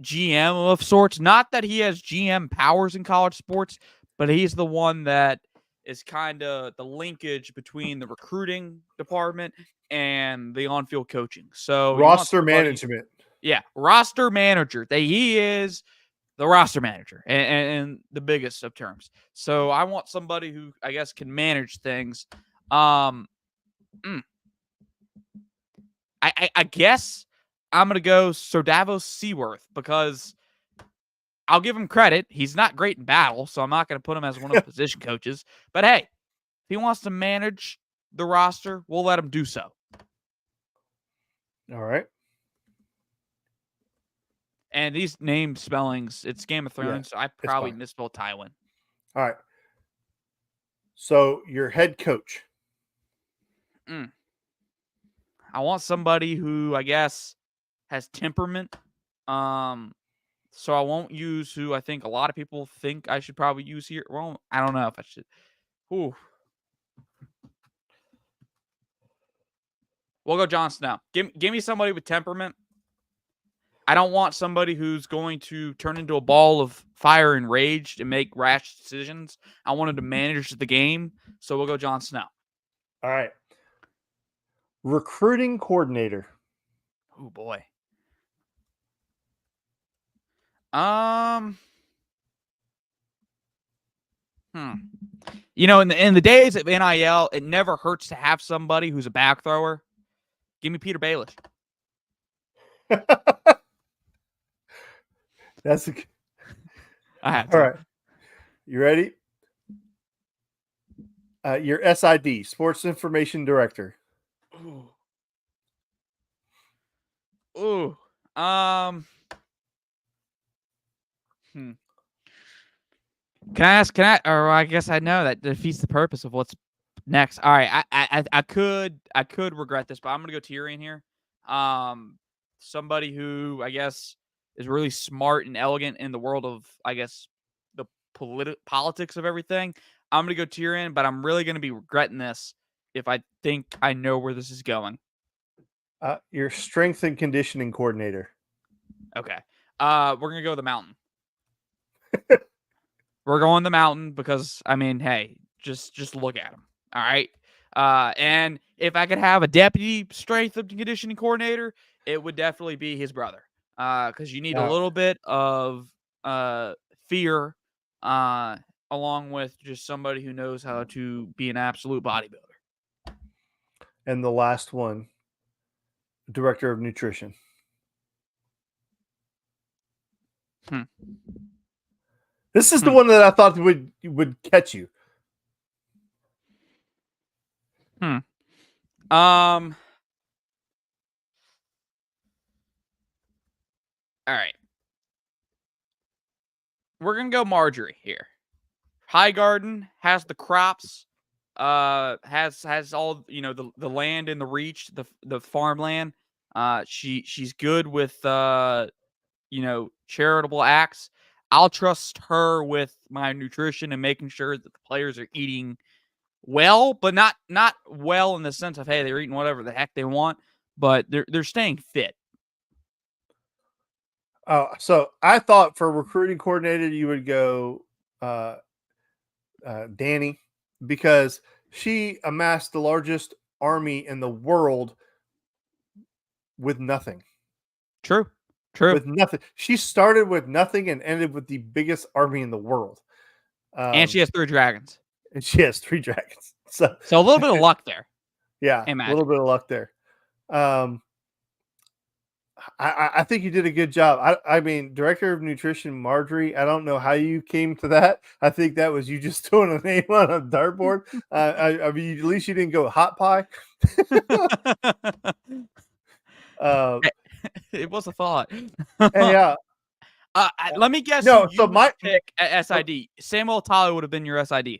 GM of sorts. Not that he has GM powers in college sports, but he's the one that is kind of the linkage between the recruiting department and the on-field coaching. So
roster management.
Yeah, roster manager. He is the roster manager and the biggest of terms. So I want somebody who, I guess, can manage things. I guess I'm going to go Sir Davos Seaworth because I'll give him credit. He's not great in battle, so I'm not going to put him as one of the position coaches. But hey, if he wants to manage the roster, we'll let him do so.
All right.
And these name spellings, it's Game of Thrones, so I probably misspelled Tywin.
All right. So your head coach.
I want somebody who, I guess, has temperament. So I won't use who I think a lot of people think I should probably use here. Well, I don't know if I should. We'll go Jon Snow. Give me somebody with temperament. I don't want somebody who's going to turn into a ball of fire and rage and make rash decisions. I wanted to manage the game, so we'll go Jon Snow.
All right. recruiting coordinator.
Oh boy. You know, in the days of NIL, it never hurts to have somebody who's a back thrower. Give me Peter Baelish.
That's
I had
all
to.
right. You ready? Your SID, Sports Information Director.
Ooh. Can I ask? Or I guess I know that defeats the purpose of what's next. All right, I could regret this, but I'm gonna go Tyrion here. Somebody who I guess is really smart and elegant in the world of I guess the politics of everything. I'm gonna go Tyrion, but I'm really gonna be regretting this if I think I know where this is going.
Your Strength and Conditioning Coordinator.
Okay. We're gonna go the mountain. We're going the mountain because I mean, hey, just look at him. All right. And if I could have a deputy strength and conditioning coordinator, it would definitely be his brother. Because you need a little bit of fear, along with just somebody who knows how to be an absolute bodybuilder.
And the last one, Director of Nutrition. This is the one that I thought would catch you.
All right. We're gonna go Marjorie here. Highgarden has the crops, has all the land in the reach, the farmland. She's good with charitable acts. I'll trust her with my nutrition and making sure that the players are eating well, but not well in the sense of hey, they're eating whatever the heck they want, but they're staying fit.
So I thought for recruiting coordinator you would go Danny, because she amassed the largest army in the world with nothing.
True.
With nothing. She started with nothing and ended with the biggest army in the world.
And she has 3 dragons.
And she has 3 dragons. So
a little bit of luck there.
Yeah, a little bit of luck there. I think you did a good job. I mean, Director of Nutrition, Marjorie, I don't know how you came to that. I think that was you just throwing a name on a dartboard. I mean, at least you didn't go hot pie.
It was a thought.
Yeah.
Let me guess.
No,
so my pick at SID. Samuel Tyler would have been your SID.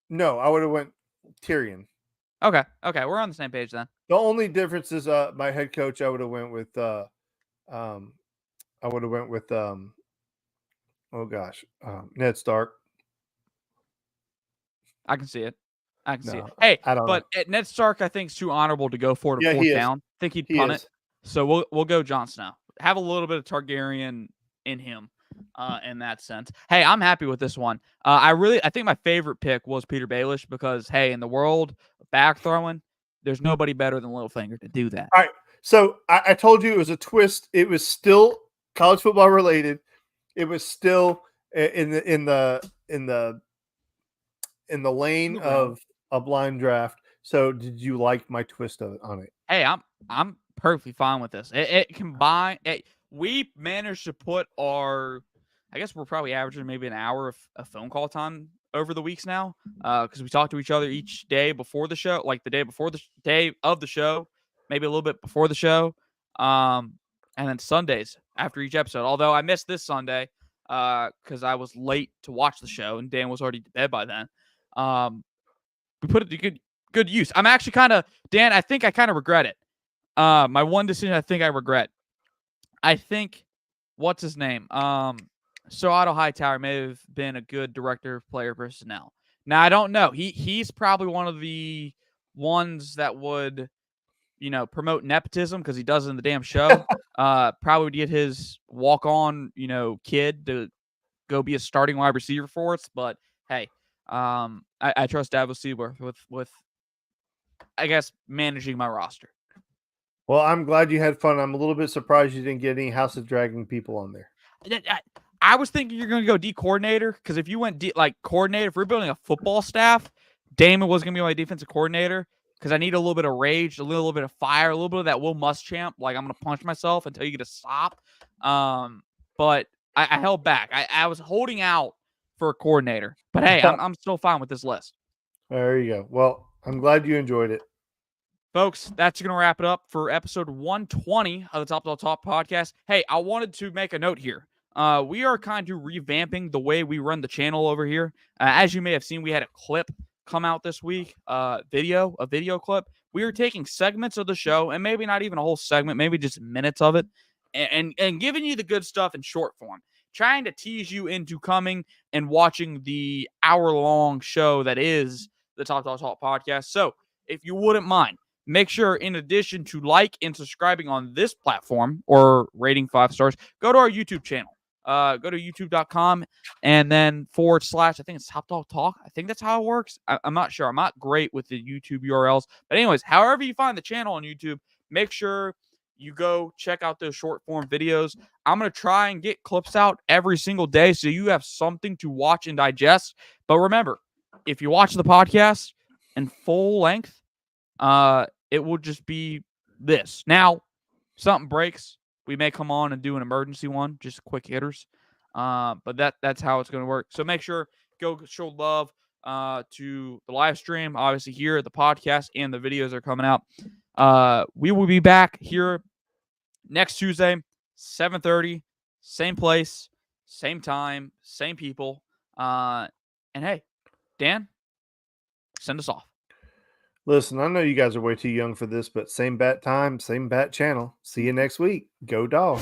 No, I would have went Tyrion.
Okay, we're on the same page then.
The only difference is my head coach. I would have went with Ned Stark.
I can see it. Hey, but Ned Stark, I think, is too honorable to go for to fourth down. I think he'd punt it. So we'll go Jon Snow. Have a little bit of Targaryen in him, in that sense. Hey, I'm happy with this one. I think my favorite pick was Peter Baelish because hey, in the world of back throwing, there's nobody better than Littlefinger to do that.
All right. So I told you it was a twist. It was still college football related. It was still in the lane of a blind draft. So did you like my twist on it?
Hey, I'm perfectly fine with this. We managed to put I guess we're probably averaging maybe an hour of phone call time over the weeks now, because we talk to each other each day before the show, like the day before the day of the show, maybe a little bit before the show, and then Sundays after each episode. Although I missed this Sunday because I was late to watch the show and Dan was already to bed by then. We put it to good use. I'm actually Dan, I think I kind of regret it. My one decision I think I regret. I think what's his name? So Otto Hightower may have been a good director of player personnel. Now I don't know. He's probably one of the ones that would, promote nepotism because he does it in the damn show. Probably would get his walk-on, kid to go be a starting wide receiver for us. But hey, I trust Dabo Seaworth with I guess, managing my roster.
Well, I'm glad you had fun. I'm a little bit surprised you didn't get any House of Dragon people on there.
I was thinking you're going to go D coordinator, because if you went coordinator, if we're building a football staff, Damon was going to be my defensive coordinator, because I need a little bit of rage, a little bit of fire, a little bit of that Will Muschamp. Like, I'm going to punch myself and tell you to stop. But I held back. I was holding out for a coordinator. But hey, I'm still fine with this list.
There you go. Well, I'm glad you enjoyed it.
Folks, that's going to wrap it up for episode 120 of the Top Dawg Talk podcast. Hey, I wanted to make a note here. We are kind of revamping the way we run the channel over here. As you may have seen, we had a clip come out this week, a video clip. We are taking segments of the show, and maybe not even a whole segment, maybe just minutes of it, and giving you the good stuff in short form, trying to tease you into coming and watching the hour-long show that is the Top Dawg Talk podcast. So, if you wouldn't mind, make sure, in addition to like and subscribing on this platform or rating 5 stars, go to our YouTube channel. Go to youtube.com and then / I think it's Top Dawg Talk. I think that's how it works. I'm not sure. I'm not great with the YouTube URLs. But anyways, however you find the channel on YouTube, make sure you go check out those short form videos. I'm going to try and get clips out every single day so you have something to watch and digest. But remember, if you watch the podcast in full length, it will just be this. Now, something breaks, we may come on and do an emergency one, just quick hitters. But that's how it's going to work. So make sure, go show love to the live stream, obviously here, the podcast, and the videos are coming out. We will be back here next Tuesday, 7:30, same place, same time, same people. And hey, Dan, send us off.
Listen, I know you guys are way too young for this, but same bat time, same bat channel. See you next week. Go Dawg.